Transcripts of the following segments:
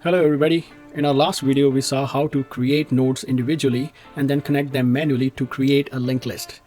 Hello everybody. In our last video, we saw how to create nodes individually and then connect them manually to create a linked list.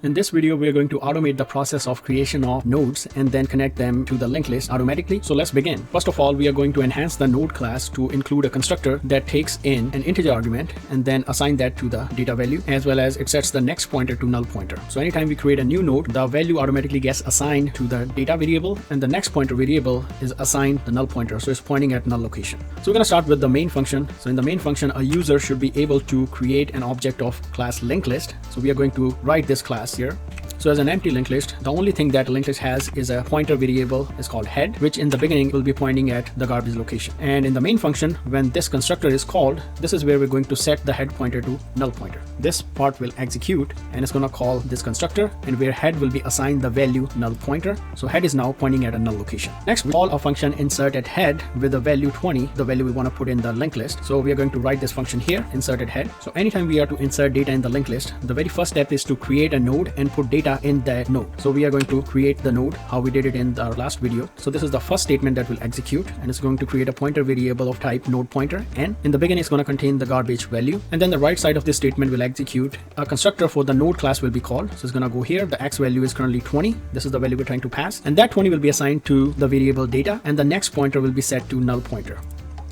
In this video, we are going to automate the process of creation of nodes and then connect them to the linked list automatically. So let's begin. First of all, we are going to enhance the node class to include a constructor that takes in an integer argument and then assign that to the data value, as well as it sets the next pointer to null pointer. So anytime we create a new node, the value automatically gets assigned to the data variable and the next pointer variable is assigned the null pointer. So it's pointing at null location. So we're going to start with the main function. So in the main function, a user should be able to create an object of class linked list. So we are going to write this class here. So as an empty linked list, the only thing that a linked list has is a pointer variable is called head, which in the beginning will be pointing at the garbage location. And in the main function, when this constructor is called, this is where we're going to set the head pointer to null pointer. This part will execute and it's going to call this constructor, and where head will be assigned the value null pointer. So head is now pointing at a null location. Next, we call a function InsertAtHead with the value 20, the value we want to put in the linked list. So we are going to write this function here, InsertAtHead. So anytime we are to insert data in the linked list, the very first step is to create a node and put data in that node. So we are going to create the node how we did it in our last video. So this is the first statement that will execute, and it's going to create a pointer variable of type node pointer, and in the beginning it's going to contain the garbage value, and then the right side of this statement will execute a constructor for the node class will be called. So it's going to go here. The x value is currently 20. This is the value we're trying to pass, and that 20 will be assigned to the variable data, and the next pointer will be set to null pointer.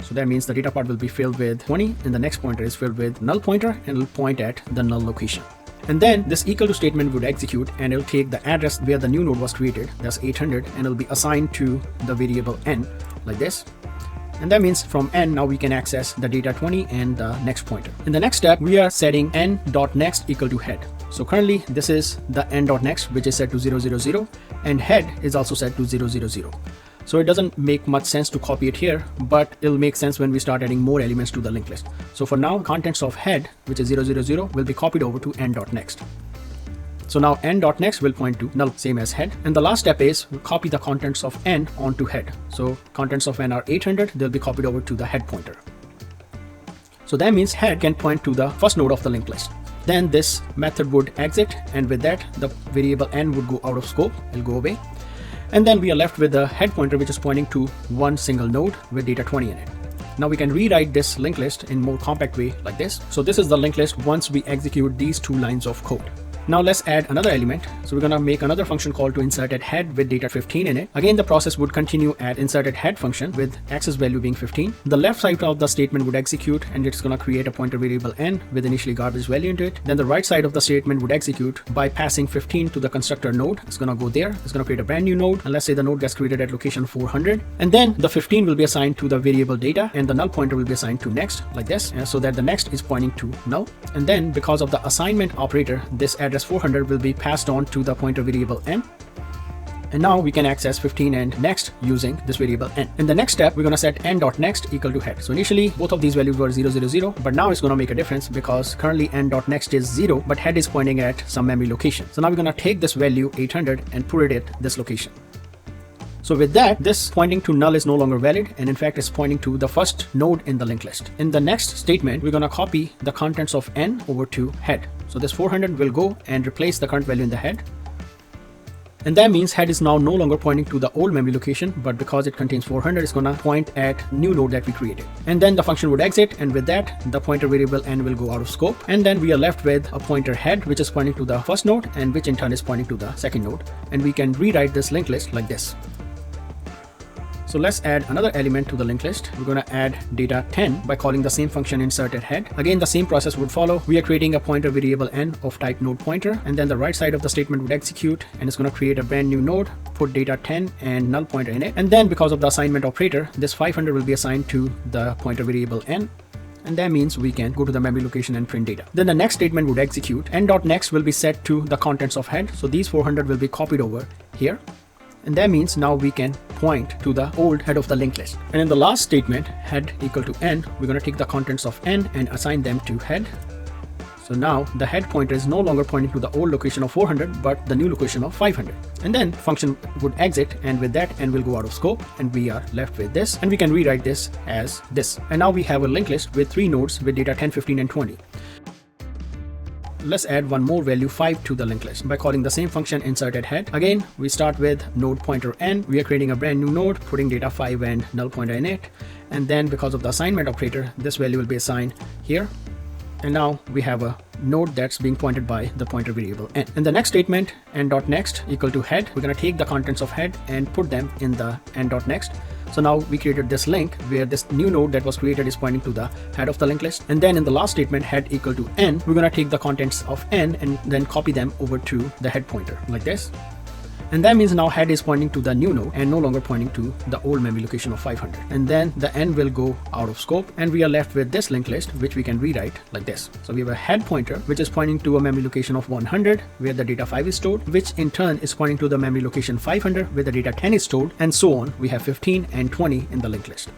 So that means the data part will be filled with 20 and the next pointer is filled with null pointer and it will point at the null location. And then this equal to statement would execute and it'll take the address where the new node was created, that's 800, and it'll be assigned to the variable n like this. And that means from n now we can access the data 20 and the next pointer. In the next step, we are setting n.next equal to head. So currently this is the n.next, which is set to 000, and head is also set to 000. So it doesn't make much sense to copy it here, but it'll make sense when we start adding more elements to the linked list. So for now, contents of head, which is 000, will be copied over to n.next. So now n.next will point to null, same as head. And the last step is we copy the contents of n onto head. So contents of n are 800, they'll be copied over to the head pointer. So that means head can point to the first node of the linked list. Then this method would exit, and with that, the variable n would go out of scope, it'll go away. And then we are left with the head pointer, which is pointing to one single node with data 20 in it. Now we can rewrite this linked list in more compact way like this. So this is the linked list once we execute these two lines of code. Now let's add another element. So we're going to make another function call to InsertAtHead with data 15 in it. Again, the process would continue at InsertAtHead function with access value being 15. The left side of the statement would execute and it's going to create a pointer variable n with initially garbage value into it. Then the right side of the statement would execute by passing 15 to the constructor node. It's going to go there. It's going to create a brand new node. And let's say the node gets created at location 400. And then the 15 will be assigned to the variable data and the null pointer will be assigned to next like this. So that the next is pointing to null. And then because of the assignment operator, this address 400 will be passed on to the pointer variable n. And now we can access 15 and next using this variable n. In the next step, we're going to set n.next equal to head. So initially both of these values were 000, but now it's going to make a difference because currently n.next is 0, but head is pointing at some memory location. So now we're going to take this value 800 and put it at this location. So with that, this pointing to null is no longer valid, and in fact it's pointing to the first node in the linked list. In the next statement, we're going to copy the contents of n over to head. So this 400 will go and replace the current value in the head. And that means head is now no longer pointing to the old memory location, but because it contains 400, it's going to point at new node that we created. And then the function would exit, and with that, the pointer variable n will go out of scope. And then we are left with a pointer head, which is pointing to the first node, and which in turn is pointing to the second node. And we can rewrite this linked list like this. So let's add another element to the linked list. We're going to add data 10 by calling the same function InsertAtHead. Again, the same process would follow. We are creating a pointer variable n of type node pointer, and then the right side of the statement would execute and it's going to create a brand new node, put data 10 and null pointer in it. And then because of the assignment operator, this 500 will be assigned to the pointer variable n. And that means we can go to the memory location and print data. Then the next statement would execute. n.next will be set to the contents of head. So these 400 will be copied over here. And that means now we can point to the old head of the linked list. And in the last statement, head equal to n, we're going to take the contents of n and assign them to head. So now the head pointer is no longer pointing to the old location of 400, but the new location of 500. And then function would exit, and with that n will go out of scope, and we are left with this. And we can rewrite this as this. And now we have a linked list with 3 nodes with data 10, 15, and 20. let's add one more value 5 to the linked list by calling the same function InsertAtHead. Again, we start with node pointer n. We are creating a brand new node, putting data 5 and null pointer in it. And then because of the assignment operator, this value will be assigned here. And now we have a node that's being pointed by the pointer variable n. In the next statement, n.next equal to head, we're going to take the contents of head and put them in the n.next. So now we created this link where this new node that was created is pointing to the head of the linked list. And then in the last statement, head equal to n, we're going to take the contents of n and then copy them over to the head pointer like this. And that means now head is pointing to the new node and no longer pointing to the old memory location of 500. And then the n will go out of scope and we are left with this linked list, which we can rewrite like this. So we have a head pointer, which is pointing to a memory location of 100 where the data 5 is stored, which in turn is pointing to the memory location 500 where the data 10 is stored, and so on. We have 15 and 20 in the linked list.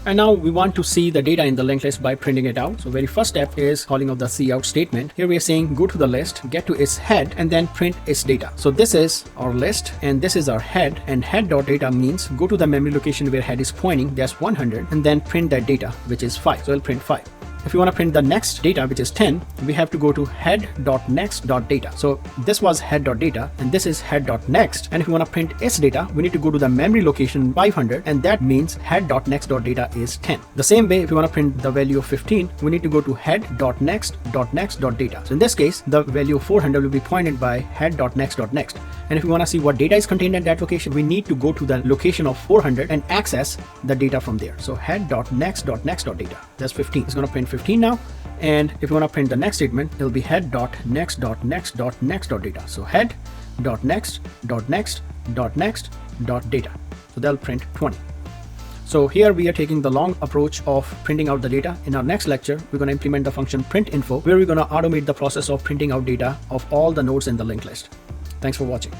And now we want to see the data in the linked list by printing it out. So very first step is calling of the cout statement. Here we are saying go to the list, get to its head, and then print its data. So this is our list and this is our head, and head.data means go to the memory location where head is pointing, that's 100, and then print that data, which is 5. So we'll print 5. If you want to print the next data, which is 10, we have to go to head.next.data. So this was head.data and this is head.next. And if you want to print its data, we need to go to the memory location 500, and that means head.next.data is 10. The same way, if you want to print the value of 15, we need to go to head.next.next.data. So in this case, the value of 400 will be pointed by head.next.next. And if you want to see what data is contained at that location, we need to go to the location of 400 and access the data from there. So head.next.next.data. That's 15. It's going to print 15 now. And if you want to print the next statement, it'll be head.next.next.next.data. So head.next.next.next.data. So they'll print 20. So here we are taking the long approach of printing out the data. In our next lecture, we're going to implement the function printinfo, where we're going to automate the process of printing out data of all the nodes in the linked list. Thanks for watching.